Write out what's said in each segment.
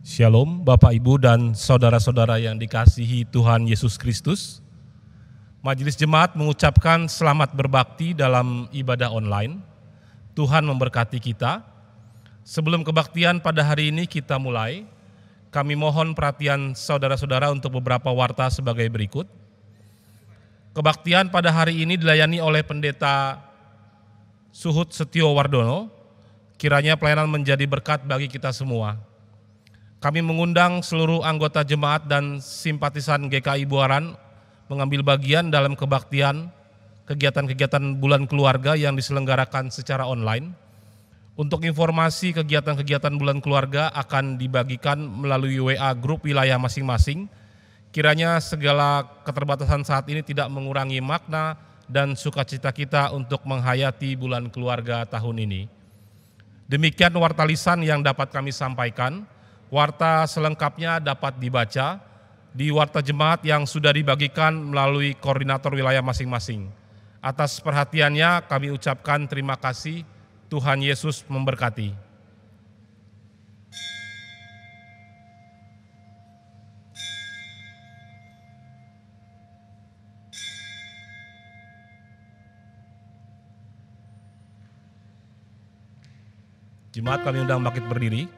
Shalom Bapak Ibu dan saudara-saudara yang dikasihi Tuhan Yesus Kristus. Majelis Jemaat mengucapkan selamat berbakti dalam ibadah online. Tuhan memberkati kita. Sebelum kebaktian pada hari ini kita mulai, kami mohon perhatian saudara-saudara untuk beberapa warta sebagai berikut. Kebaktian pada hari ini dilayani oleh Pendeta Suhud Setio Wardono. Kiranya pelayanan menjadi berkat bagi kita semua. Kami mengundang seluruh anggota jemaat dan simpatisan GKI Buaran mengambil bagian dalam kebaktian kegiatan-kegiatan bulan keluarga yang diselenggarakan secara online. Untuk informasi kegiatan-kegiatan bulan keluarga akan dibagikan melalui WA grup wilayah masing-masing. Kiranya segala keterbatasan saat ini tidak mengurangi makna dan sukacita kita untuk menghayati bulan keluarga tahun ini. Demikian warta lisan yang dapat kami sampaikan. Warta selengkapnya dapat dibaca di warta jemaat yang sudah dibagikan melalui koordinator wilayah masing-masing. Atas perhatiannya kami ucapkan terima kasih. Tuhan Yesus memberkati. Jemaat kami undang bangkit berdiri.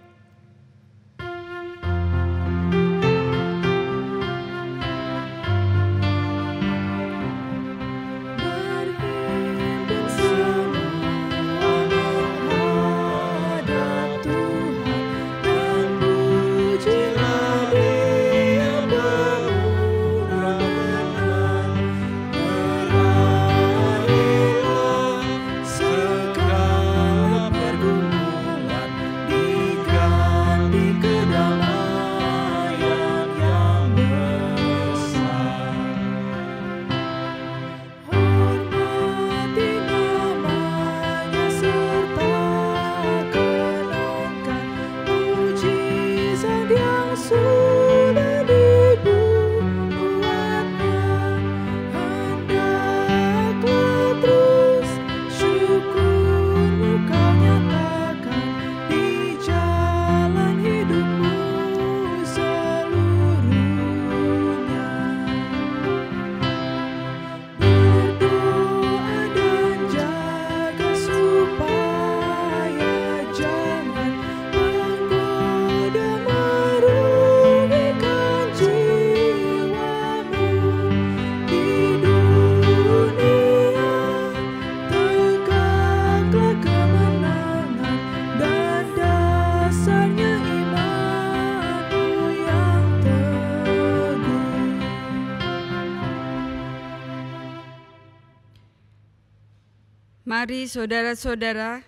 Mari saudara-saudara,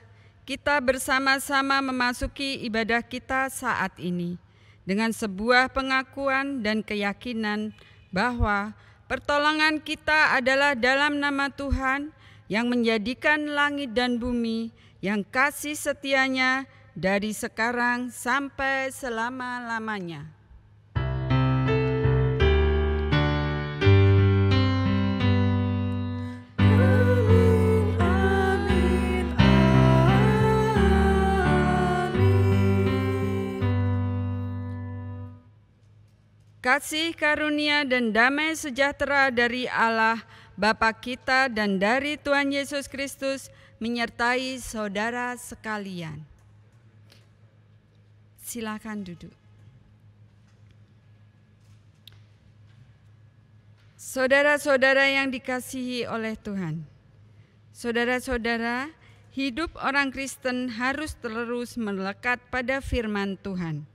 kita bersama-sama memasuki ibadah kita saat ini dengan sebuah pengakuan dan keyakinan bahwa pertolongan kita adalah dalam nama Tuhan yang menjadikan langit dan bumi, yang kasih setianya dari sekarang sampai selama-lamanya. Kasih karunia dan damai sejahtera dari Allah Bapa kita dan dari Tuhan Yesus Kristus menyertai saudara sekalian. Silakan duduk. Saudara-saudara yang dikasihi oleh Tuhan. Saudara-saudara, hidup orang Kristen harus terus melekat pada firman Tuhan.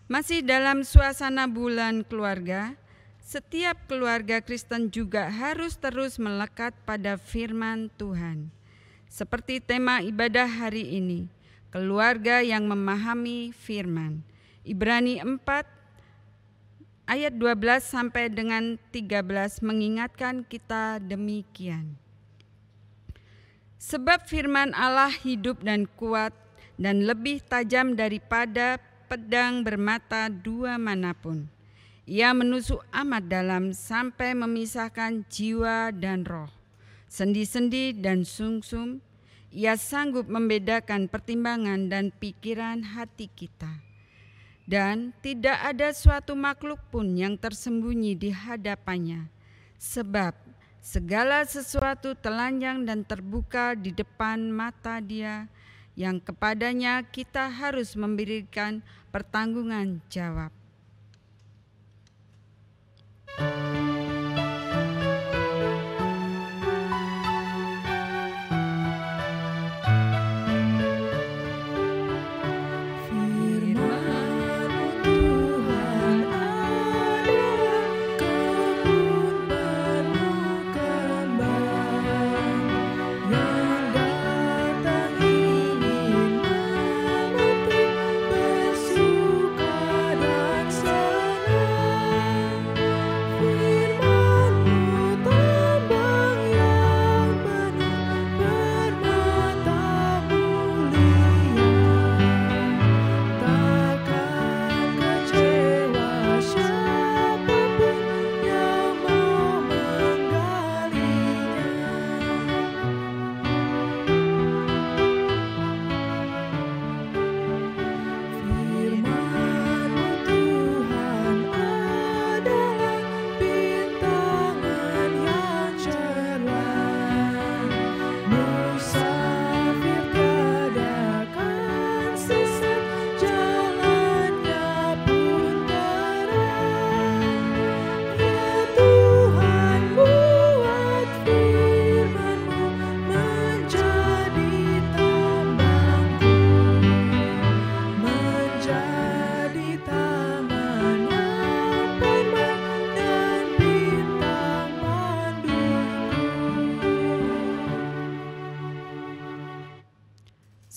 Masih dalam suasana bulan keluarga, setiap keluarga Kristen juga harus terus melekat pada firman Tuhan. Seperti tema ibadah hari ini, keluarga yang memahami firman. Ibrani 4 ayat 12 sampai dengan 13 mengingatkan kita demikian. Sebab firman Allah hidup dan kuat dan lebih tajam daripada pedang bermata dua manapun. Ia menusuk amat dalam sampai memisahkan jiwa dan roh, sendi-sendi dan sungsum. Ia sanggup membedakan pertimbangan dan pikiran hati kita. Dan tidak ada suatu makhluk pun yang tersembunyi di hadapannya, sebab segala sesuatu telanjang dan terbuka di depan mata Dia, yang kepadanya kita harus memberikan pertanggungan jawab.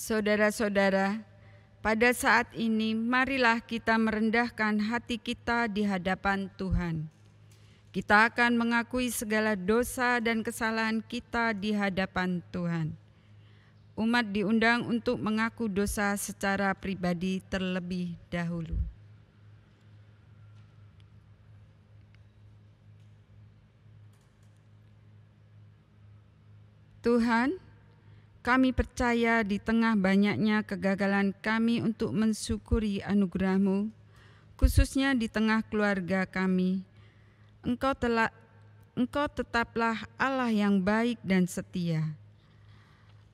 Saudara-saudara, pada saat ini marilah kita merendahkan hati kita di hadapan Tuhan. Kita akan mengakui segala dosa dan kesalahan kita di hadapan Tuhan. Umat diundang untuk mengaku dosa secara pribadi terlebih dahulu. Tuhan, kami percaya di tengah banyaknya kegagalan kami untuk mensyukuri anugerah-Mu, khususnya di tengah keluarga kami. Engkau tetaplah Allah yang baik dan setia.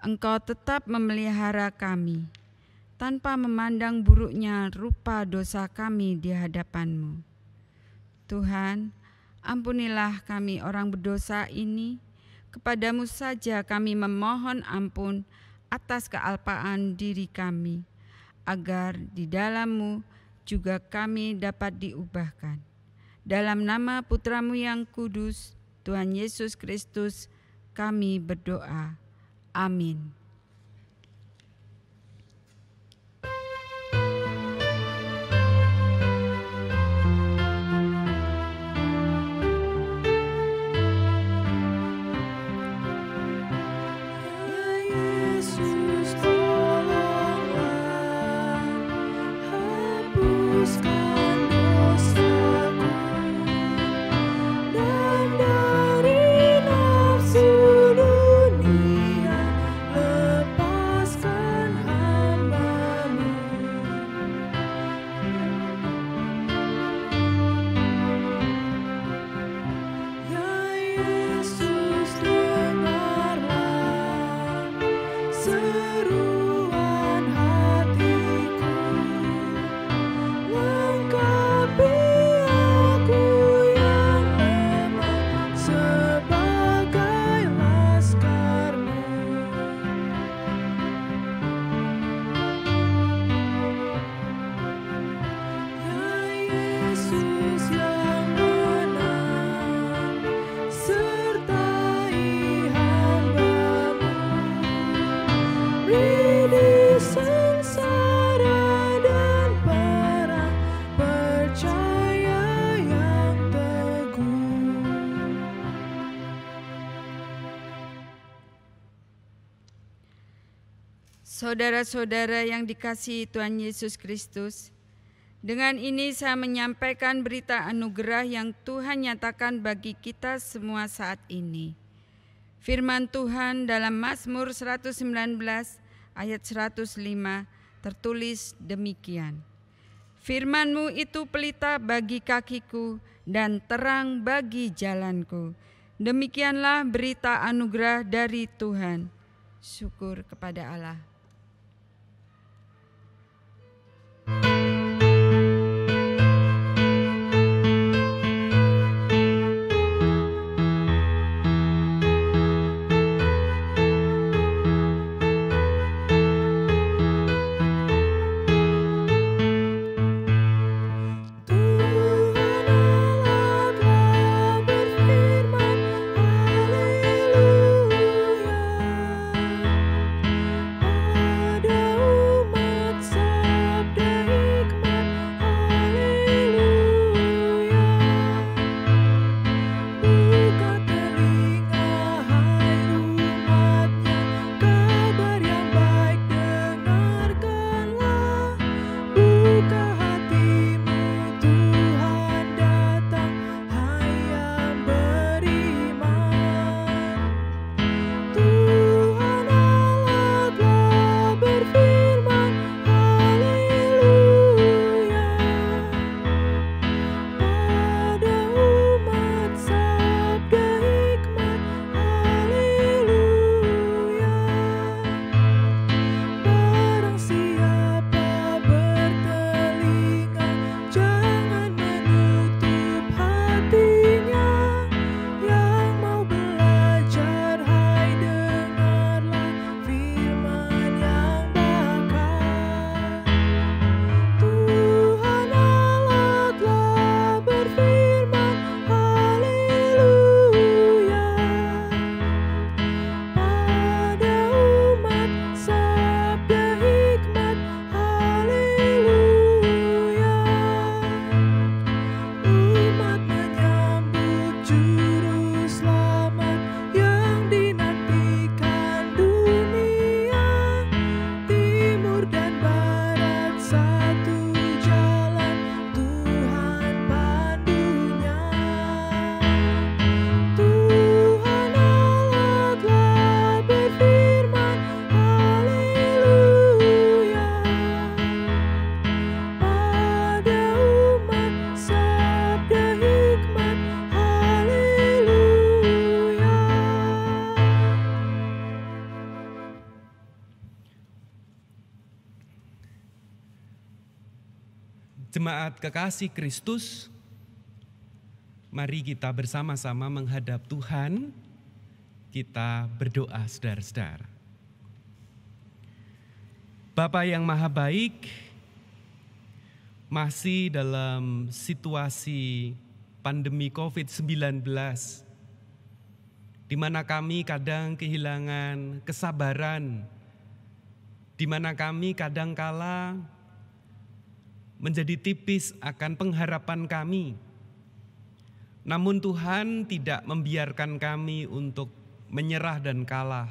Engkau tetap memelihara kami, tanpa memandang buruknya rupa dosa kami di hadapan-Mu. Tuhan, ampunilah kami orang berdosa ini. Kepadamu saja kami memohon ampun atas kealpaan diri kami, agar di dalam-Mu juga kami dapat diubahkan. Dalam nama Putra-Mu yang kudus, Tuhan Yesus Kristus, kami berdoa. Amin. Saudara-saudara yang dikasihi Tuhan Yesus Kristus, dengan ini saya menyampaikan berita anugerah yang Tuhan nyatakan bagi kita semua saat ini. Firman Tuhan dalam Mazmur 119 ayat 105 tertulis demikian. Firman-Mu itu pelita bagi kakiku dan terang bagi jalanku. Demikianlah berita anugerah dari Tuhan. Syukur kepada Allah. Jemaat kekasih Kristus, mari kita bersama-sama menghadap Tuhan. Kita berdoa, saudara-saudara. Bapa yang Maha Baik, masih dalam situasi pandemi COVID-19, di mana kami kadang kehilangan kesabaran, di mana kami kadangkala menjadi tipis akan pengharapan kami. Namun Tuhan tidak membiarkan kami untuk menyerah dan kalah.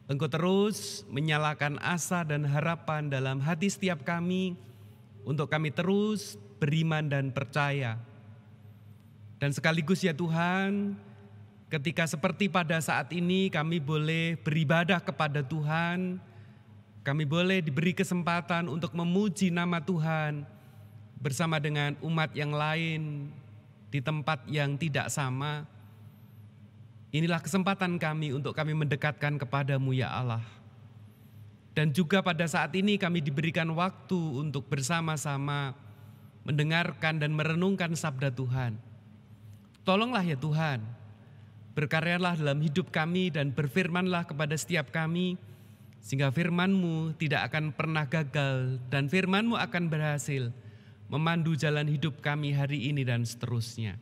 Engkau terus menyalakan asa dan harapan dalam hati setiap kami untuk kami terus beriman dan percaya. Dan sekaligus ya Tuhan, ketika seperti pada saat ini kami boleh beribadah kepada Tuhan, kami boleh diberi kesempatan untuk memuji nama Tuhan bersama dengan umat yang lain di tempat yang tidak sama. Inilah kesempatan kami untuk kami mendekatkan kepada-Mu ya Allah. Dan juga pada saat ini kami diberikan waktu untuk bersama-sama mendengarkan dan merenungkan sabda Tuhan. Tolonglah ya Tuhan, berkaryalah dalam hidup kami dan berfirmanlah kepada setiap kami, sehingga firman-Mu tidak akan pernah gagal dan firman-Mu akan berhasil memandu jalan hidup kami hari ini dan seterusnya.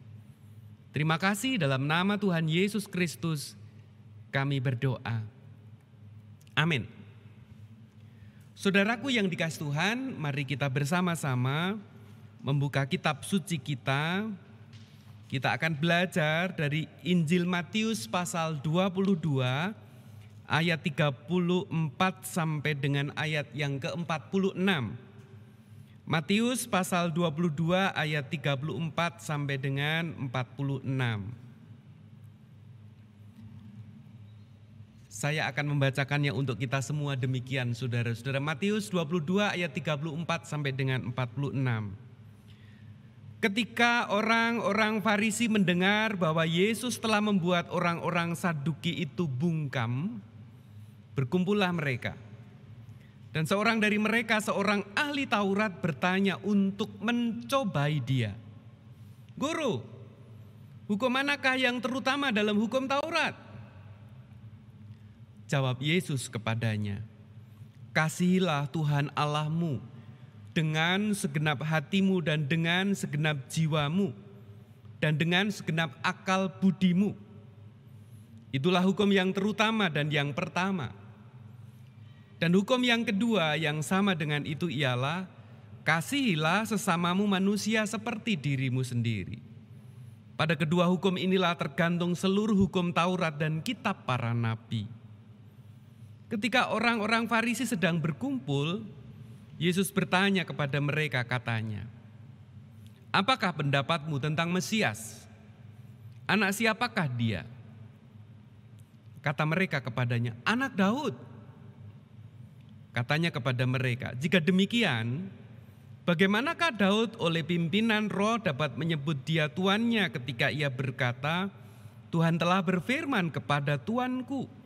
Terima kasih, dalam nama Tuhan Yesus Kristus kami berdoa. Amin. Saudaraku yang dikasihi Tuhan, mari kita bersama-sama membuka kitab suci kita. Kita akan belajar dari Injil Matius pasal 22 ayat 34 sampai dengan ayat yang ke-46. Matius pasal 22 ayat 34 sampai dengan 46. Saya akan membacakannya untuk kita semua demikian saudara-saudara. Matius 22 ayat 34 sampai dengan 46. Ketika orang-orang Farisi mendengar bahwa Yesus telah membuat orang-orang Saduki itu bungkam, berkumpullah mereka. Dan seorang dari mereka, seorang ahli Taurat, bertanya untuk mencobai dia. Guru, hukum manakah yang terutama dalam hukum Taurat? Jawab Yesus kepadanya, kasihilah Tuhan Allahmu dengan segenap hatimu dan dengan segenap jiwamu dan dengan segenap akal budimu. Itulah hukum yang terutama dan yang pertama. Dan hukum yang kedua yang sama dengan itu ialah, kasihilah sesamamu manusia seperti dirimu sendiri. Pada kedua hukum inilah tergantung seluruh hukum Taurat dan kitab para nabi. Ketika orang-orang Farisi sedang berkumpul, Yesus bertanya kepada mereka, katanya, apakah pendapatmu tentang Mesias? Anak siapakah dia? Kata mereka kepadanya, anak Daud. Katanya kepada mereka, jika demikian, bagaimanakah Daud oleh pimpinan roh dapat menyebut dia tuannya ketika ia berkata, Tuhan telah berfirman kepada Tuanku,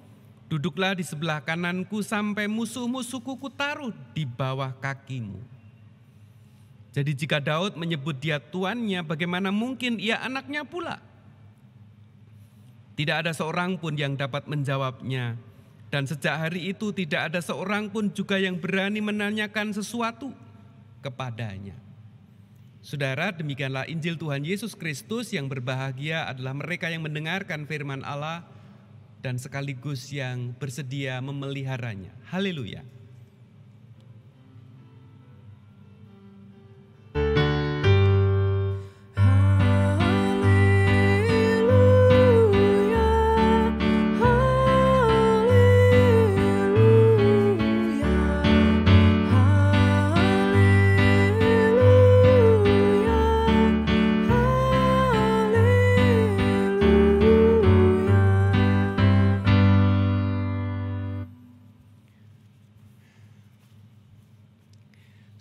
duduklah di sebelah kananku sampai musuh-musuhku kutaruh di bawah kakimu. Jadi jika Daud menyebut dia tuannya, bagaimana mungkin ia anaknya pula? Tidak ada seorang pun yang dapat menjawabnya. Dan sejak hari itu tidak ada seorang pun juga yang berani menanyakan sesuatu kepadanya. Saudara, demikianlah Injil Tuhan Yesus Kristus. Yang berbahagia adalah mereka yang mendengarkan firman Allah dan sekaligus yang bersedia memeliharanya. Haleluya.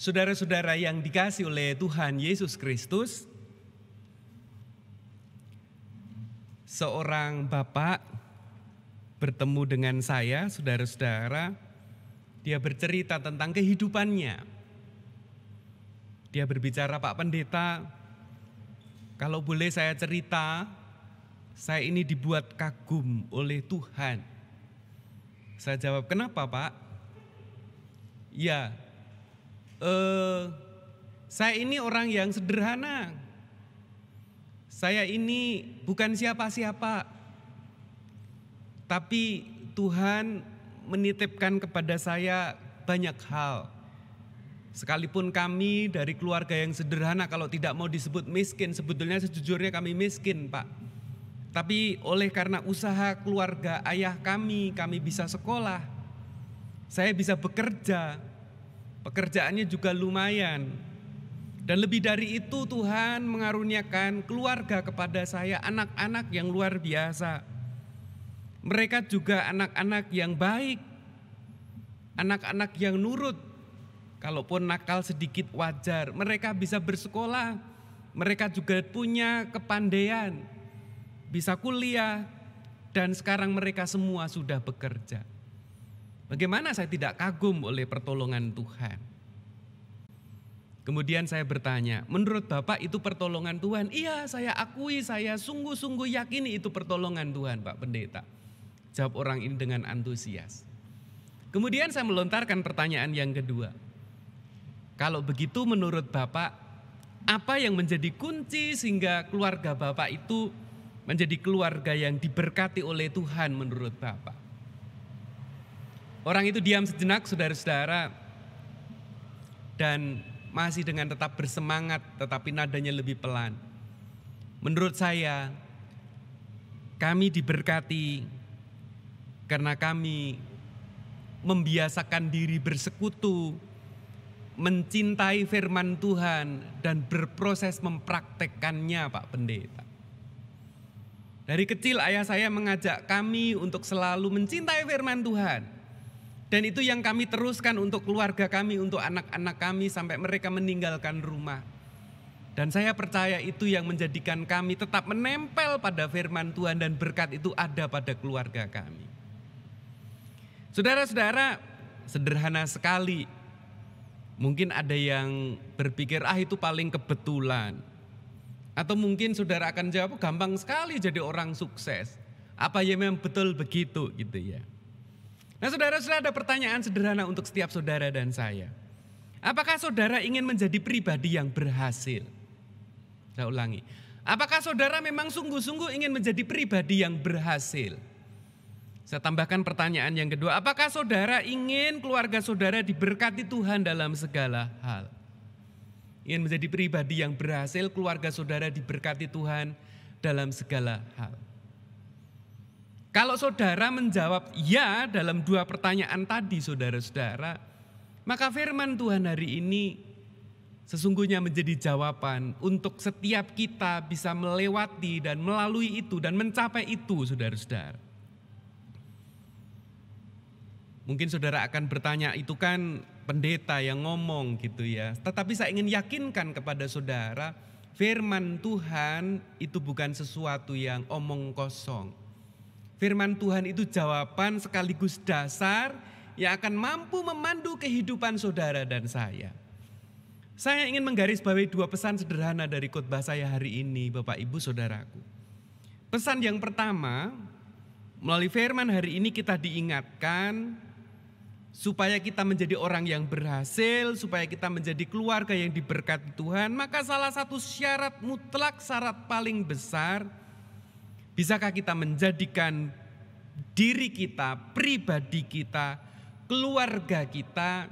Saudara-saudara yang dikasihi oleh Tuhan Yesus Kristus, seorang bapak bertemu dengan saya, saudara-saudara, dia bercerita tentang kehidupannya. Dia berbicara, Pak Pendeta, kalau boleh saya cerita, saya ini dibuat kagum oleh Tuhan. Saya jawab, kenapa Pak? Ya, saya ini orang yang sederhana. Saya ini bukan siapa-siapa. Tapi Tuhan menitipkan kepada saya banyak hal. Sekalipun kami dari keluarga yang sederhana, kalau tidak mau disebut miskin, sebetulnya sejujurnya kami miskin Pak. Tapi oleh karena usaha keluarga ayah kami bisa sekolah. Saya bisa bekerja. Pekerjaannya juga lumayan. Dan lebih dari itu Tuhan mengaruniakan keluarga kepada saya, anak-anak yang luar biasa. Mereka juga anak-anak yang baik, anak-anak yang nurut. Kalaupun nakal sedikit wajar, mereka bisa bersekolah. Mereka juga punya kepandaian, bisa kuliah, dan sekarang mereka semua sudah bekerja. Bagaimana saya tidak kagum oleh pertolongan Tuhan? Kemudian saya bertanya, menurut Bapak itu pertolongan Tuhan? Iya, saya akui, saya sungguh-sungguh yakini itu pertolongan Tuhan Pak Pendeta. Jawab orang ini dengan antusias. Kemudian saya melontarkan pertanyaan yang kedua. Kalau begitu menurut Bapak, apa yang menjadi kunci sehingga keluarga Bapak itu menjadi keluarga yang diberkati oleh Tuhan menurut Bapak? Orang itu diam sejenak saudara-saudara dan masih dengan tetap bersemangat tetapi nadanya lebih pelan. Menurut saya kami diberkati karena kami membiasakan diri bersekutu, mencintai firman Tuhan dan berproses mempraktekkannya Pak Pendeta. Dari kecil ayah saya mengajak kami untuk selalu mencintai firman Tuhan. Dan itu yang kami teruskan untuk keluarga kami, untuk anak-anak kami sampai mereka meninggalkan rumah. Dan saya percaya itu yang menjadikan kami tetap menempel pada firman Tuhan dan berkat itu ada pada keluarga kami. Saudara-saudara, sederhana sekali. Mungkin ada yang berpikir, itu paling kebetulan. Atau mungkin saudara akan jawab, gampang sekali jadi orang sukses. Apa ya memang betul begitu gitu ya. Nah saudara-saudara, ada pertanyaan sederhana untuk setiap saudara dan saya. Apakah saudara ingin menjadi pribadi yang berhasil? Saya ulangi. Apakah saudara memang sungguh-sungguh ingin menjadi pribadi yang berhasil? Saya tambahkan pertanyaan yang kedua. Apakah saudara ingin keluarga saudara diberkati Tuhan dalam segala hal? Ingin menjadi pribadi yang berhasil, keluarga saudara diberkati Tuhan dalam segala hal. Kalau saudara menjawab ya dalam dua pertanyaan tadi saudara-saudara, maka firman Tuhan hari ini sesungguhnya menjadi jawaban untuk setiap kita bisa melewati dan melalui itu dan mencapai itu saudara-saudara. Mungkin saudara akan bertanya, itu kan pendeta yang ngomong gitu ya. Tetapi saya ingin yakinkan kepada saudara, firman Tuhan itu bukan sesuatu yang omong kosong. Firman Tuhan itu jawaban sekaligus dasar yang akan mampu memandu kehidupan saudara dan saya. Saya ingin menggarisbawahi dua pesan sederhana dari khotbah saya hari ini, Bapak Ibu Saudaraku. Pesan yang pertama, melalui firman hari ini kita diingatkan supaya kita menjadi orang yang berhasil, supaya kita menjadi keluarga yang diberkati Tuhan, maka salah satu syarat mutlak, syarat paling besar, bisakah kita menjadikan diri kita, pribadi kita, keluarga kita,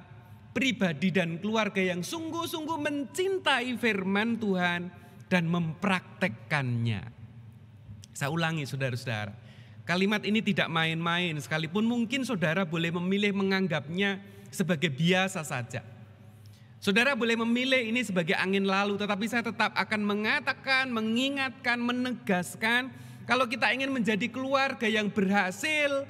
pribadi dan keluarga yang sungguh-sungguh mencintai firman Tuhan dan mempraktekkannya. Saya ulangi saudara-saudara. Kalimat ini tidak main-main, sekalipun mungkin saudara boleh memilih menganggapnya sebagai biasa saja. Saudara boleh memilih ini sebagai angin lalu, tetapi saya tetap akan mengatakan, mengingatkan, menegaskan, kalau kita ingin menjadi keluarga yang berhasil,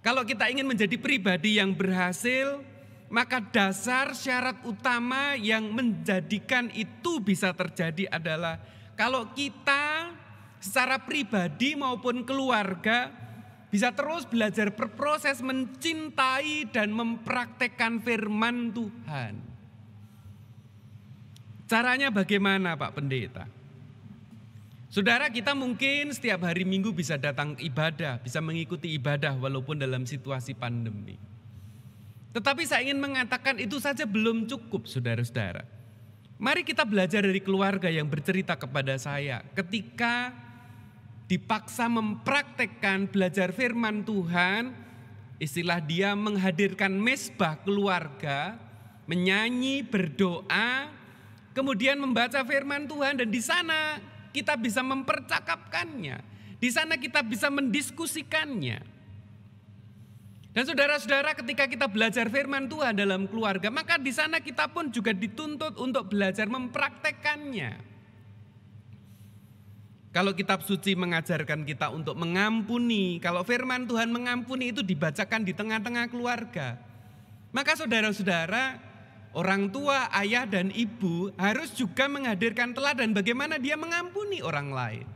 kalau kita ingin menjadi pribadi yang berhasil, maka dasar syarat utama yang menjadikan itu bisa terjadi adalah kalau kita secara pribadi maupun keluarga bisa terus belajar berproses mencintai dan mempraktekkan firman Tuhan. Caranya bagaimana Pak Pendeta? Saudara, kita mungkin setiap hari Minggu bisa datang ibadah, bisa mengikuti ibadah walaupun dalam situasi pandemi. Tetapi saya ingin mengatakan itu saja belum cukup saudara-saudara. Mari kita belajar dari keluarga yang bercerita kepada saya ketika dipaksa mempraktekkan belajar firman Tuhan, istilah dia menghadirkan mezbah keluarga, menyanyi, berdoa, kemudian membaca firman Tuhan dan di sana kita bisa mempercakapkannya, di sana kita bisa mendiskusikannya. Dan saudara-saudara, ketika kita belajar firman Tuhan dalam keluarga, maka di sana kita pun juga dituntut untuk belajar mempraktekkannya. Kalau kitab suci mengajarkan kita untuk mengampuni, kalau firman Tuhan mengampuni itu dibacakan di tengah-tengah keluarga. Maka saudara-saudara, orang tua, ayah dan ibu harus juga menghadirkan teladan bagaimana dia mengampuni orang lain.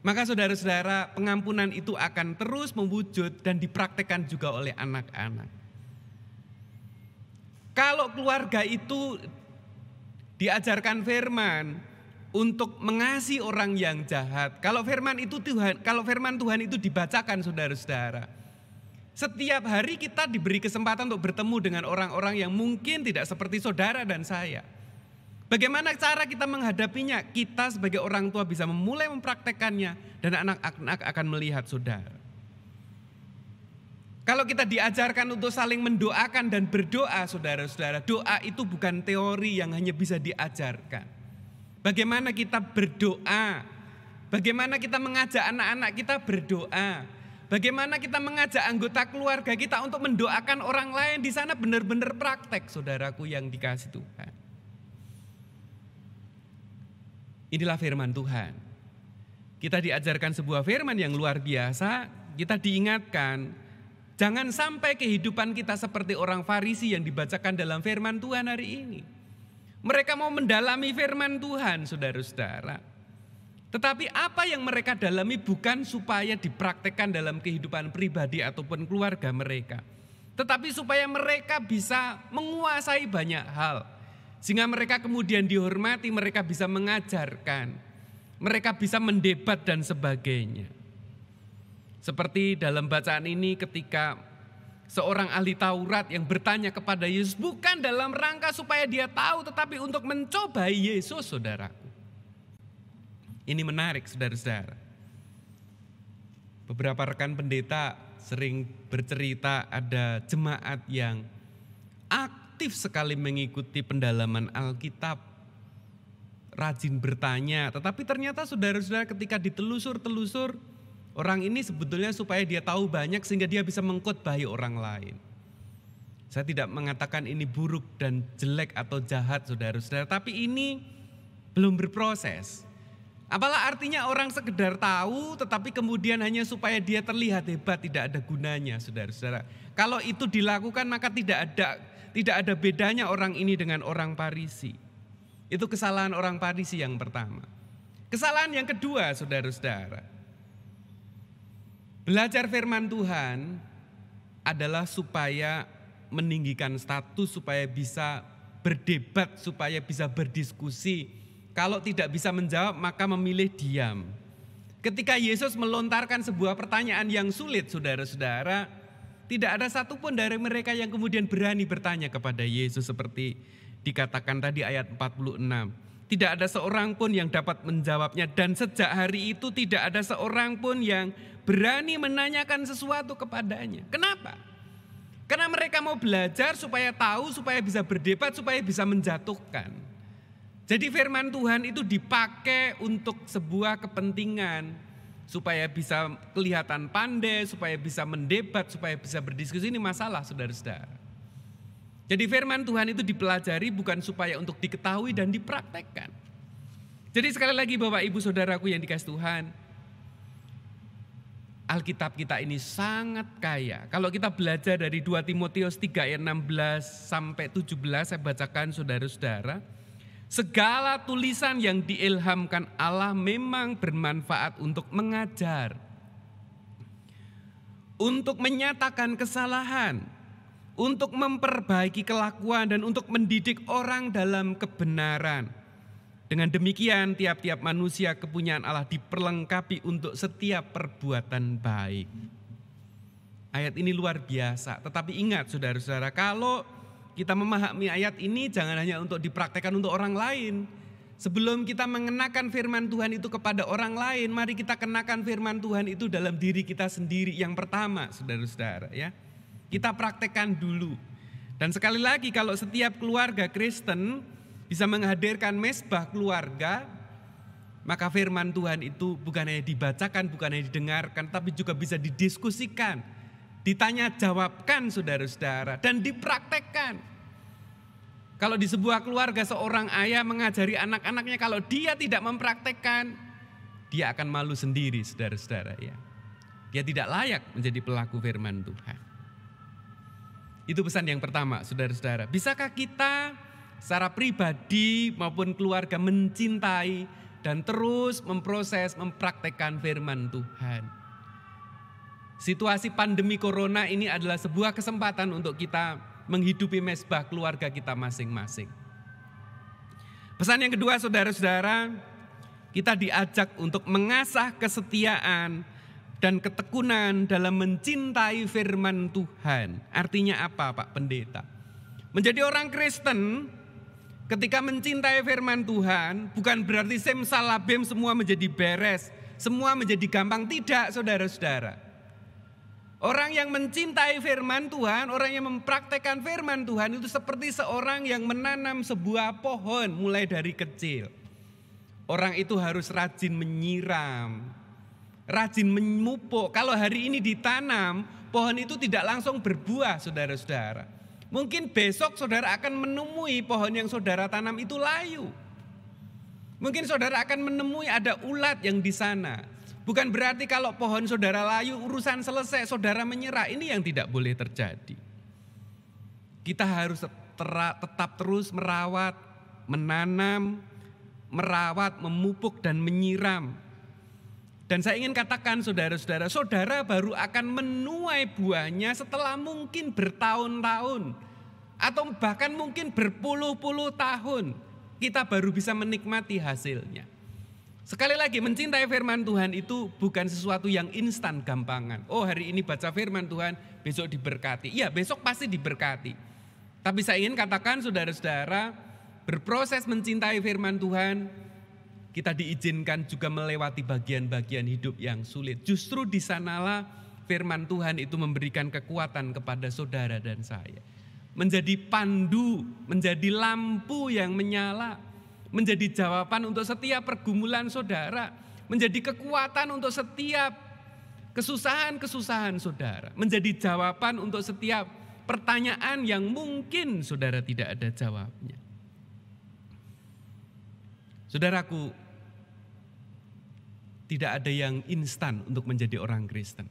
Maka saudara-saudara, pengampunan itu akan terus mewujud dan dipraktekkan juga oleh anak-anak. Kalau keluarga itu diajarkan firman untuk mengasihi orang yang jahat. Kalau firman Tuhan itu dibacakan saudara-saudara. Setiap hari kita diberi kesempatan untuk bertemu dengan orang-orang yang mungkin tidak seperti saudara dan saya. Bagaimana cara kita menghadapinya? Kita sebagai orang tua bisa memulai mempraktekannya dan anak-anak akan melihat saudara. Kalau kita diajarkan untuk saling mendoakan dan berdoa saudara-saudara, doa itu bukan teori yang hanya bisa diajarkan. Bagaimana kita berdoa, bagaimana kita mengajak anak-anak kita berdoa, bagaimana kita mengajak anggota keluarga kita untuk mendoakan orang lain, di sana benar-benar praktek saudaraku yang dikasih Tuhan. Inilah firman Tuhan. kita diajarkan sebuah firman yang luar biasa, kita diingatkan, jangan sampai kehidupan kita seperti orang Farisi yang dibacakan dalam firman Tuhan hari ini. Mereka mau mendalami firman Tuhan, saudara-saudara. Tetapi apa yang mereka dalami bukan supaya dipraktekkan dalam kehidupan pribadi ataupun keluarga mereka. Tetapi supaya mereka bisa menguasai banyak hal. Sehingga mereka kemudian dihormati, mereka bisa mengajarkan, mereka bisa mendebat dan sebagainya. Seperti dalam bacaan ini ketika seorang ahli Taurat yang bertanya kepada Yesus bukan dalam rangka supaya dia tahu tetapi untuk mencobai Yesus, saudaraku. Ini menarik, saudara-saudara. Beberapa rekan pendeta sering bercerita ada jemaat yang aktif sekali mengikuti pendalaman Alkitab, rajin bertanya, tetapi ternyata saudara-saudara ketika ditelusur-telusur, orang ini sebetulnya supaya dia tahu banyak sehingga dia bisa mengkhotbahi orang lain. Saya tidak mengatakan ini buruk dan jelek atau jahat, saudara-saudara, tapi ini belum berproses. Apalah artinya orang sekedar tahu tetapi kemudian hanya supaya dia terlihat hebat, tidak ada gunanya, saudara-saudara. Kalau itu dilakukan maka tidak ada bedanya orang ini dengan orang Farisi. Itu kesalahan orang Farisi yang pertama. Kesalahan yang kedua, saudara-saudara. Belajar firman Tuhan adalah supaya meninggikan status, supaya bisa berdebat, supaya bisa berdiskusi. Kalau tidak bisa menjawab maka memilih diam. Ketika Yesus melontarkan sebuah pertanyaan yang sulit, saudara-saudara, tidak ada satupun dari mereka yang kemudian berani bertanya kepada Yesus seperti dikatakan tadi ayat 46. Tidak ada seorang pun yang dapat menjawabnya dan sejak hari itu tidak ada seorang pun yang berani menanyakan sesuatu kepadanya. Kenapa? Karena mereka mau belajar supaya tahu, supaya bisa berdebat, supaya bisa menjatuhkan. Jadi firman Tuhan itu dipakai untuk sebuah kepentingan supaya bisa kelihatan pandai, supaya bisa mendebat, supaya bisa berdiskusi. Ini masalah, saudara-saudara. Jadi firman Tuhan itu dipelajari bukan supaya untuk diketahui dan dipraktekkan. Jadi sekali lagi Bapak Ibu Saudaraku yang dikasih Tuhan, Alkitab kita ini sangat kaya. Kalau kita belajar dari 2 Timotius 3 ayat 16 sampai 17, saya bacakan saudara-saudara. Segala tulisan yang diilhamkan Allah memang bermanfaat untuk mengajar, untuk menyatakan kesalahan, untuk memperbaiki kelakuan dan untuk mendidik orang dalam kebenaran. Dengan demikian tiap-tiap manusia kepunyaan Allah diperlengkapi untuk setiap perbuatan baik. Ayat ini luar biasa, tetapi ingat saudara-saudara, kalau kita memahami ayat ini jangan hanya untuk dipraktekkan untuk orang lain. Sebelum kita mengenakan firman Tuhan itu kepada orang lain, mari kita kenakan firman Tuhan itu dalam diri kita sendiri. Yang pertama, saudara-saudara, ya. Kita praktekkan dulu. Dan sekali lagi kalau setiap keluarga Kristen bisa menghadirkan mezbah keluarga, maka firman Tuhan itu bukan hanya dibacakan, bukan hanya didengarkan, tapi juga bisa didiskusikan, ditanya jawabkan saudara-saudara, dan dipraktekkan. Kalau di sebuah keluarga seorang ayah mengajari anak-anaknya, kalau dia tidak mempraktekkan, dia akan malu sendiri saudara-saudara, ya. Dia tidak layak menjadi pelaku firman Tuhan. Itu pesan yang pertama saudara-saudara. Bisakah kita secara pribadi maupun keluarga mencintai dan terus memproses, mempraktekkan firman Tuhan? Situasi pandemi corona ini adalah sebuah kesempatan untuk kita menghidupi mezbah keluarga kita masing-masing. Pesan yang kedua saudara-saudara, kita diajak untuk mengasah kesetiaan dan ketekunan dalam mencintai firman Tuhan. Artinya apa Pak Pendeta? Menjadi orang Kristen ketika mencintai firman Tuhan bukan berarti simsalabim semua menjadi beres, semua menjadi gampang. Tidak saudara-saudara. Orang yang mencintai firman Tuhan, orang yang mempraktekkan firman Tuhan itu seperti seorang yang menanam sebuah pohon mulai dari kecil. Orang itu harus rajin menyiram, rajin memupuk. Kalau hari ini ditanam, pohon itu tidak langsung berbuah saudara-saudara. Mungkin besok saudara akan menemui pohon yang saudara tanam itu layu. Mungkin saudara akan menemui ada ulat yang di sana. Bukan berarti kalau pohon saudara layu urusan selesai, saudara menyerah. Ini yang tidak boleh terjadi. Kita harus tetap terus merawat, menanam, merawat, memupuk dan menyiram. Dan saya ingin katakan saudara-saudara, saudara baru akan menuai buahnya setelah mungkin bertahun-tahun. Atau bahkan mungkin berpuluh-puluh tahun. Kita baru bisa menikmati hasilnya. Sekali lagi, mencintai firman Tuhan itu bukan sesuatu yang instan gampangan. Oh, hari ini baca firman Tuhan, besok diberkati. Iya, besok pasti diberkati. Tapi saya ingin katakan saudara-saudara, berproses mencintai firman Tuhan, kita diizinkan juga melewati bagian-bagian hidup yang sulit. Justru di sanalah firman Tuhan itu memberikan kekuatan kepada saudara dan saya. Menjadi pandu, menjadi lampu yang menyala. Menjadi jawaban untuk setiap pergumulan saudara. Menjadi kekuatan untuk setiap kesusahan-kesusahan saudara. Menjadi jawaban untuk setiap pertanyaan yang mungkin saudara tidak ada jawabnya. Saudaraku, tidak ada yang instan untuk menjadi orang Kristen.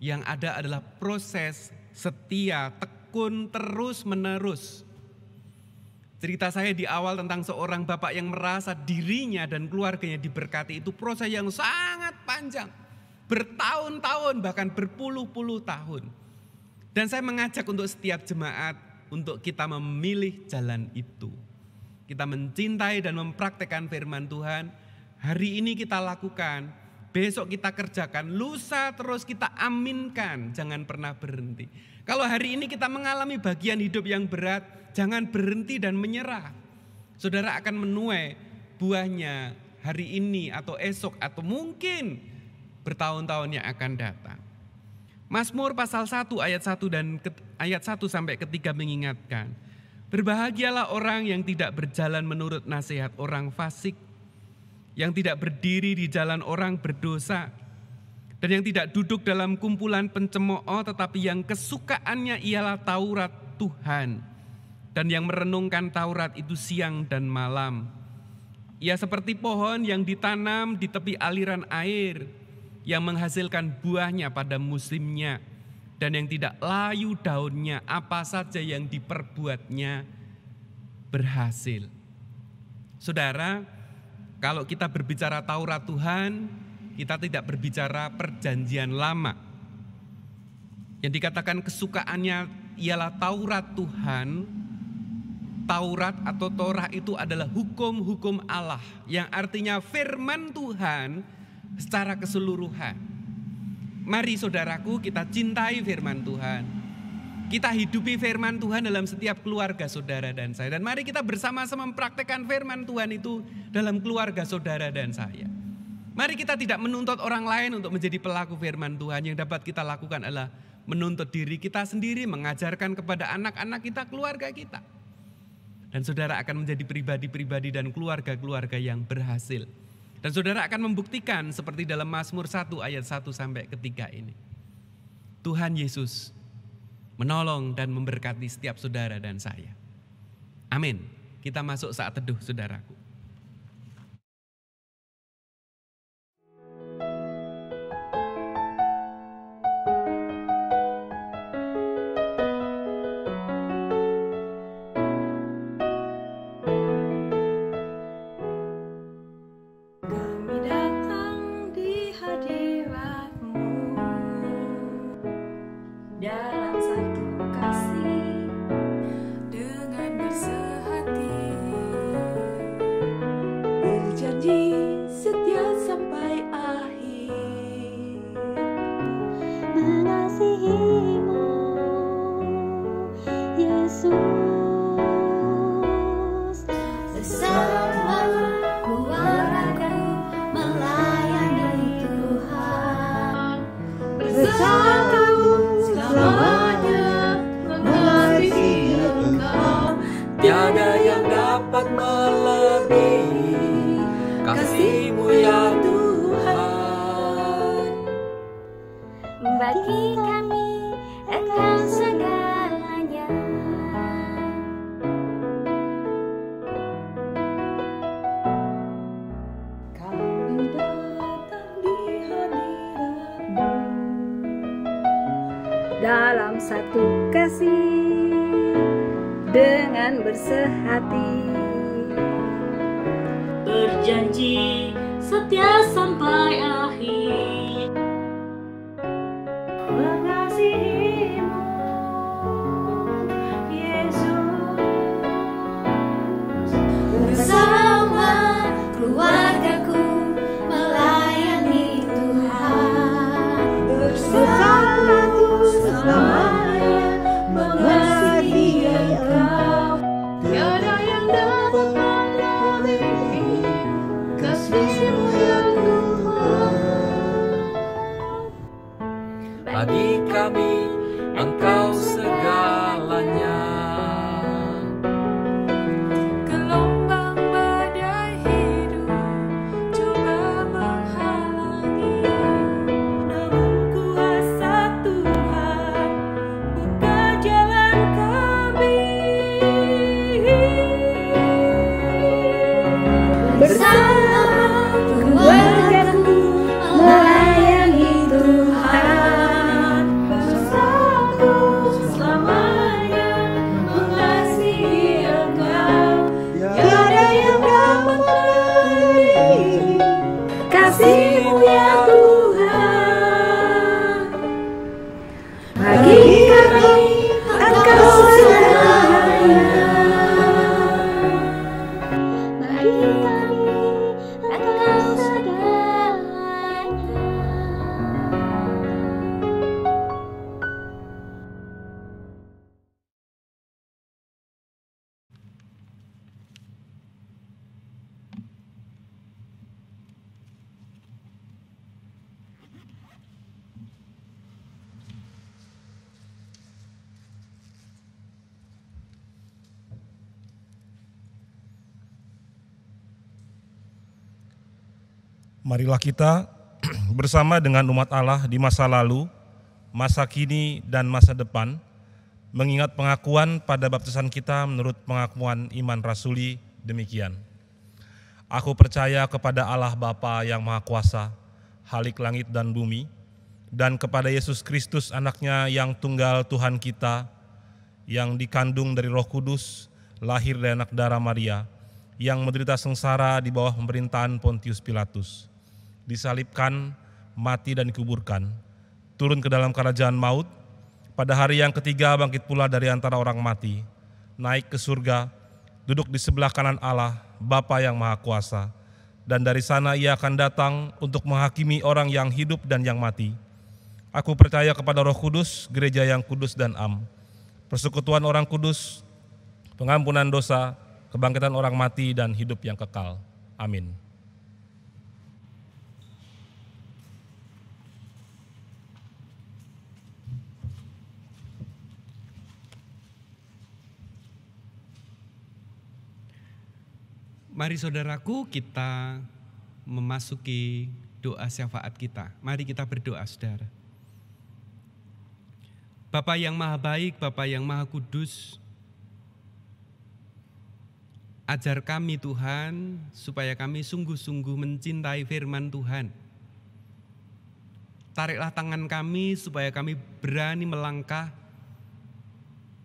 Yang ada adalah proses setia, tekun, terus menerus. Cerita saya di awal tentang seorang bapak yang merasa dirinya dan keluarganya diberkati itu proses yang sangat panjang. Bertahun-tahun bahkan berpuluh-puluh tahun. Dan saya mengajak untuk setiap jemaat untuk kita memilih jalan itu. Kita mencintai dan mempraktekkan firman Tuhan. Hari ini kita lakukan, besok kita kerjakan, lusa terus kita aminkan, jangan pernah berhenti. Kalau hari ini kita mengalami bagian hidup yang berat, jangan berhenti dan menyerah. Saudara akan menuai buahnya hari ini atau esok atau mungkin bertahun-tahun yang akan datang. Mazmur pasal 1 ayat 1 dan ayat 1 sampai ketiga mengingatkan, berbahagialah orang yang tidak berjalan menurut nasihat orang fasik, yang tidak berdiri di jalan orang berdosa, dan yang tidak duduk dalam kumpulan pencemooh, tetapi yang kesukaannya ialah Taurat Tuhan, dan yang merenungkan Taurat itu siang dan malam. Ia seperti pohon yang ditanam di tepi aliran air, yang menghasilkan buahnya pada musimnya, dan yang tidak layu daunnya, apa saja yang diperbuatnya berhasil. Saudara, kalau kita berbicara Taurat Tuhan, kita tidak berbicara perjanjian lama. Yang dikatakan kesukaannya ialah Taurat Tuhan. Taurat atau Torah itu adalah hukum-hukum Allah, yang artinya firman Tuhan secara keseluruhan. Mari saudaraku, kita cintai firman Tuhan. Kita hidupi firman Tuhan dalam setiap keluarga saudara dan saya. Dan mari kita bersama-sama mempraktekkan firman Tuhan itu dalam keluarga saudara dan saya. Mari kita tidak menuntut orang lain untuk menjadi pelaku firman Tuhan. Yang dapat kita lakukan adalah menuntut diri kita sendiri, mengajarkan kepada anak-anak kita, keluarga kita. Dan saudara akan menjadi pribadi-pribadi dan keluarga-keluarga yang berhasil. Dan saudara akan membuktikan seperti dalam Mazmur 1 ayat 1 sampai ketiga ini. Tuhan Yesus menolong dan memberkati setiap saudara dan saya. Amin. Kita masuk saat teduh saudaraku. Tiada yang dapat melebihi kasih-Mu ya Tuhan. Bagi kami Engkau segalanya. Kami datang di satu kasih dengan bersehati, berjanji setia sampai akhir, mengasihimu Yesus, bersama keluargaku melayani Tuhan, bersamaku selamanya mengasihi Engkau. Tiada yang dapat menandingi kasih-Mu ya Tuhan. Bagi kami Engkau segalanya. Gelombang badai hidup coba menghalangi, namun kuasa Tuhan buka jalan kami. Bersama keluargaku melayani Tuhan, bersamaku selamanya mengasihi Engkau. Tiada yang dapat menandingi kasih-Mu ya Tuhan. Bagi kami Engkau segalanya. Bagi kami Engkau segalanya. Marilah kita bersama dengan umat Allah di masa lalu, masa kini, dan masa depan, mengingat pengakuan pada baptisan kita menurut pengakuan iman rasuli demikian. Aku percaya kepada Allah Bapa yang Maha Kuasa, Halik langit dan bumi, dan kepada Yesus Kristus anaknya yang tunggal Tuhan kita, yang dikandung dari Roh Kudus, lahir dari anak darah Maria, yang menderita sengsara di bawah pemerintahan Pontius Pilatus, disalibkan, mati dan dikuburkan, turun ke dalam kerajaan maut, pada hari yang ketiga bangkit pula dari antara orang mati, naik ke surga, duduk di sebelah kanan Allah, Bapa yang Maha Kuasa, dan dari sana Ia akan datang untuk menghakimi orang yang hidup dan yang mati. Aku percaya kepada Roh Kudus, gereja yang kudus dan am, persekutuan orang kudus, pengampunan dosa, kebangkitan orang mati dan hidup yang kekal. Amin. Mari saudaraku, kita memasuki doa syafaat kita. Mari kita berdoa, saudara. Bapa yang maha baik, Bapa yang maha kudus, ajar kami Tuhan, supaya kami sungguh-sungguh mencintai firman Tuhan. Tariklah tangan kami supaya kami berani melangkah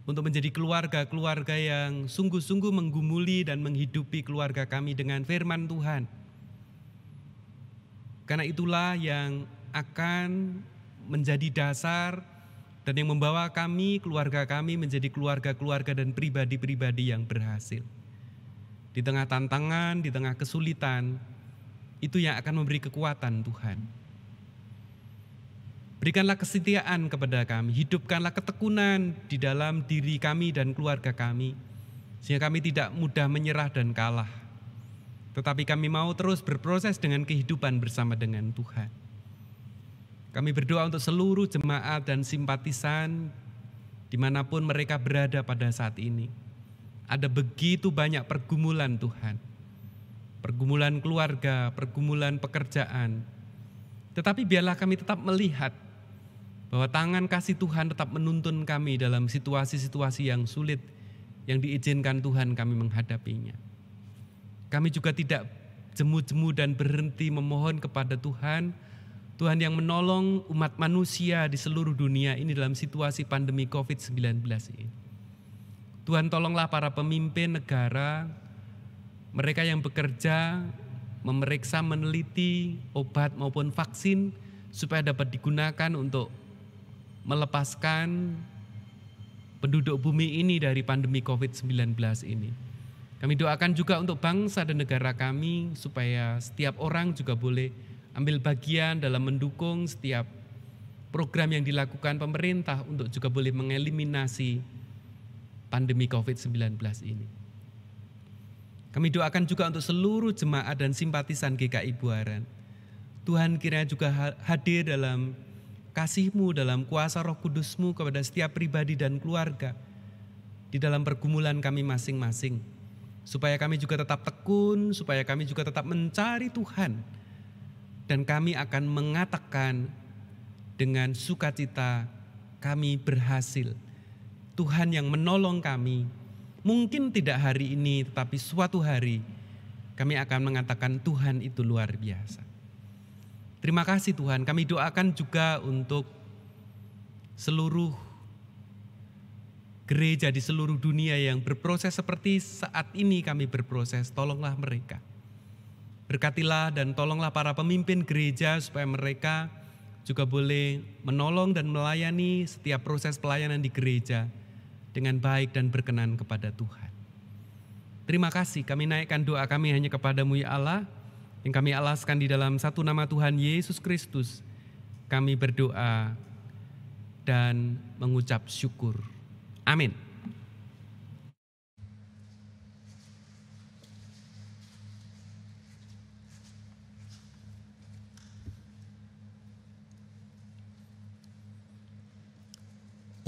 untuk menjadi keluarga-keluarga yang sungguh-sungguh menggumuli dan menghidupi keluarga kami dengan firman Tuhan. Karena itulah yang akan menjadi dasar dan yang membawa kami, keluarga kami menjadi keluarga-keluarga dan pribadi-pribadi yang berhasil. Di tengah tantangan, di tengah kesulitan, itu yang akan memberi kekuatan Tuhan. Berikanlah kesetiaan kepada kami, hidupkanlah ketekunan di dalam diri kami dan keluarga kami, sehingga kami tidak mudah menyerah dan kalah. Tetapi kami mau terus berproses dengan kehidupan bersama dengan Tuhan. Kami berdoa untuk seluruh jemaat dan simpatisan dimanapun mereka berada pada saat ini. Ada begitu banyak pergumulan Tuhan, pergumulan keluarga, pergumulan pekerjaan. Tetapi biarlah kami tetap melihat bahwa tangan kasih Tuhan tetap menuntun kami dalam situasi-situasi yang sulit yang diizinkan Tuhan kami menghadapinya. Kami juga tidak jemu-jemu dan berhenti memohon kepada Tuhan Tuhan yang menolong umat manusia di seluruh dunia ini dalam situasi pandemi COVID-19 ini. Tuhan tolonglah para pemimpin negara, mereka yang bekerja, memeriksa, meneliti obat maupun vaksin supaya dapat digunakan untuk melepaskan penduduk bumi ini dari pandemi COVID-19 ini. Kami doakan juga untuk bangsa dan negara kami supaya setiap orang juga boleh ambil bagian dalam mendukung setiap program yang dilakukan pemerintah untuk juga boleh mengeliminasi pandemi COVID-19 ini. Kami doakan juga untuk seluruh jemaat dan simpatisan GKI Buaran. Tuhan kiranya juga hadir dalam kasih-Mu, dalam kuasa Roh Kudus-Mu kepada setiap pribadi dan keluarga di dalam pergumulan kami masing-masing. Supaya kami juga tetap tekun, supaya kami juga tetap mencari Tuhan. Dan kami akan mengatakan dengan sukacita kami berhasil. Tuhan yang menolong kami, mungkin tidak hari ini tetapi suatu hari kami akan mengatakan Tuhan itu luar biasa. Terima kasih Tuhan, kami doakan juga untuk seluruh gereja di seluruh dunia yang berproses seperti saat ini kami berproses, tolonglah mereka. Berkatilah dan tolonglah para pemimpin gereja supaya mereka juga boleh menolong dan melayani setiap proses pelayanan di gereja dengan baik dan berkenan kepada Tuhan. Terima kasih, kami naikkan doa kami hanya kepadamu ya Allah, yang kami alaskan di dalam satu nama Tuhan Yesus Kristus. Kami berdoa dan mengucap syukur. Amin.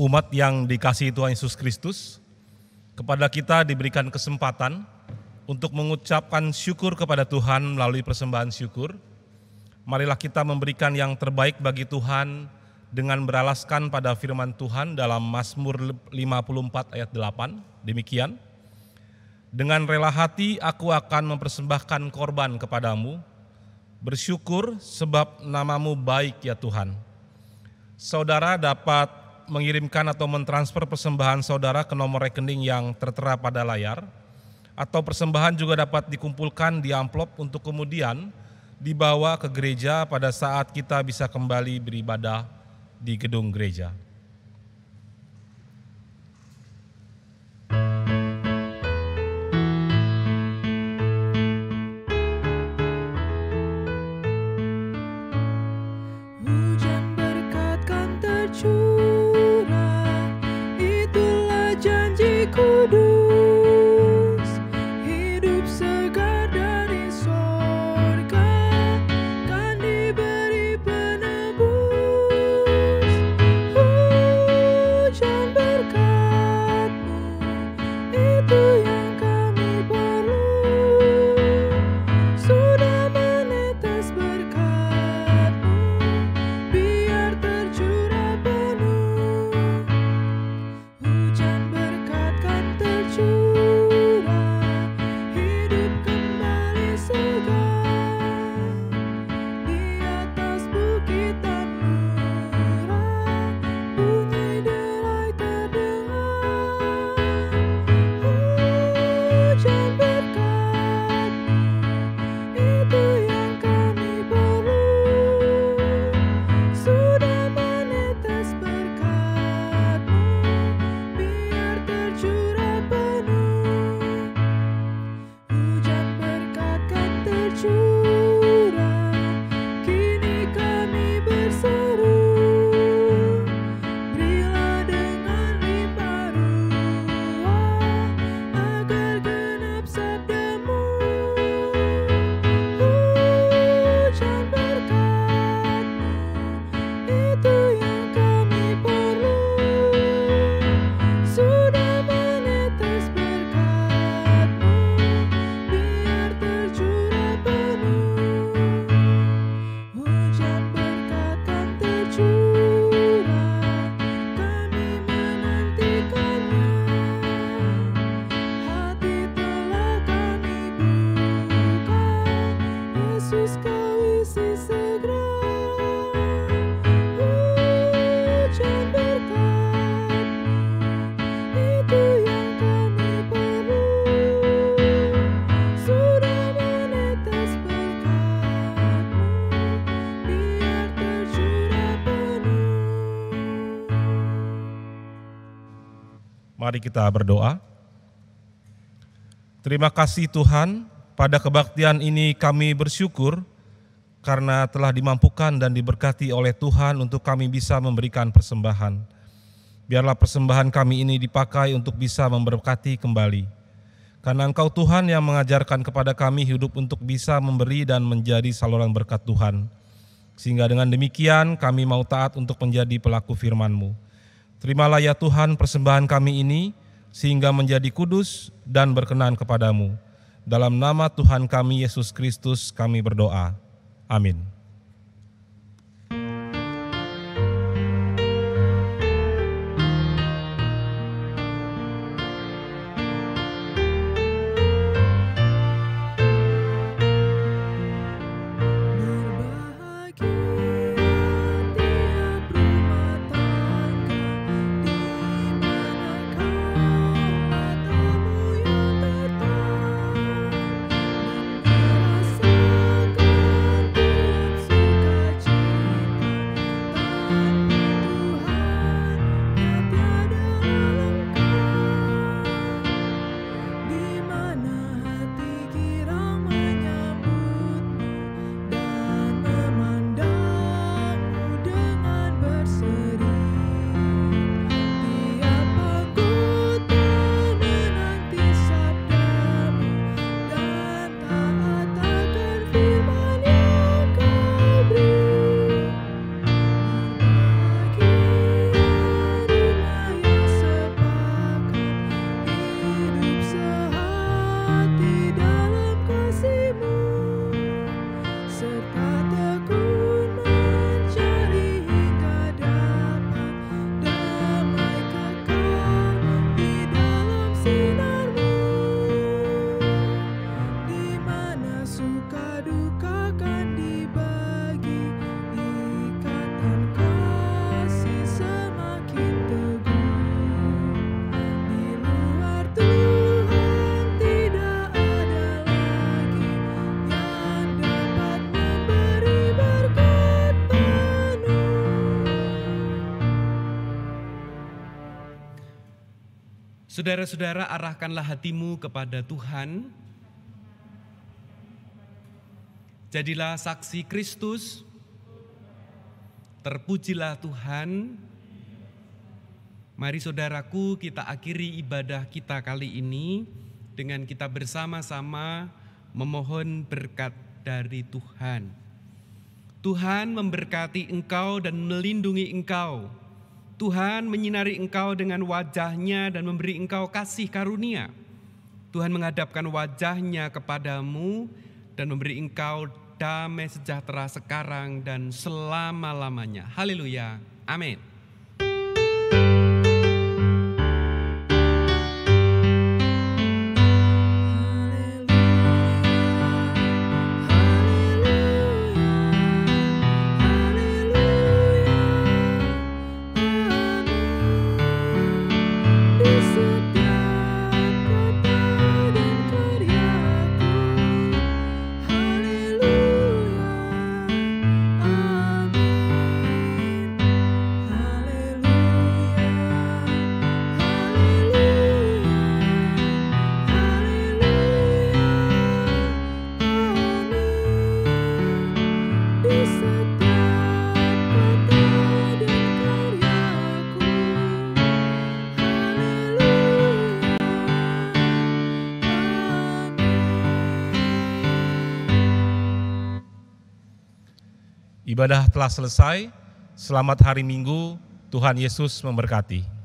Umat yang dikasihi Tuhan Yesus Kristus, kepada kita diberikan kesempatan untuk mengucapkan syukur kepada Tuhan melalui persembahan syukur. Marilah kita memberikan yang terbaik bagi Tuhan dengan beralaskan pada firman Tuhan dalam Mazmur 54 ayat 8, demikian. Dengan rela hati aku akan mempersembahkan korban kepadamu, bersyukur sebab namamu baik ya Tuhan. Saudara dapat mengirimkan atau mentransfer persembahan saudara ke nomor rekening yang tertera pada layar, atau persembahan juga dapat dikumpulkan di amplop untuk kemudian dibawa ke gereja pada saat kita bisa kembali beribadah di gedung gereja. Hujan berkat kan tercurah, itulah janji kudus. Hidup segar dari sorga kan diberi penebus. Mari kita berdoa. Terima kasih Tuhan, pada kebaktian ini kami bersyukur karena telah dimampukan dan diberkati oleh Tuhan untuk kami bisa memberikan persembahan. Biarlah persembahan kami ini dipakai untuk bisa memberkati kembali. Karena Engkau Tuhan yang mengajarkan kepada kami hidup untuk bisa memberi dan menjadi saluran berkat Tuhan. Sehingga dengan demikian kami mau taat untuk menjadi pelaku firman-Mu. Terimalah ya Tuhan persembahan kami ini, sehingga menjadi kudus dan berkenan kepadamu. Dalam nama Tuhan kami Yesus Kristus kami berdoa. Amin. Saudara-saudara, arahkanlah hatimu kepada Tuhan. Jadilah saksi Kristus. Terpujilah Tuhan. Mari saudaraku, kita akhiri ibadah kita kali ini dengan kita bersama-sama memohon berkat dari Tuhan. Tuhan memberkati engkau dan melindungi engkau. Tuhan menyinari engkau dengan wajah-Nya dan memberi engkau kasih karunia. Tuhan menghadapkan wajah-Nya kepadamu dan memberi engkau damai sejahtera sekarang dan selama-lamanya. Haleluya. Amin. Ibadah telah selesai. Selamat hari Minggu. Tuhan Yesus memberkati.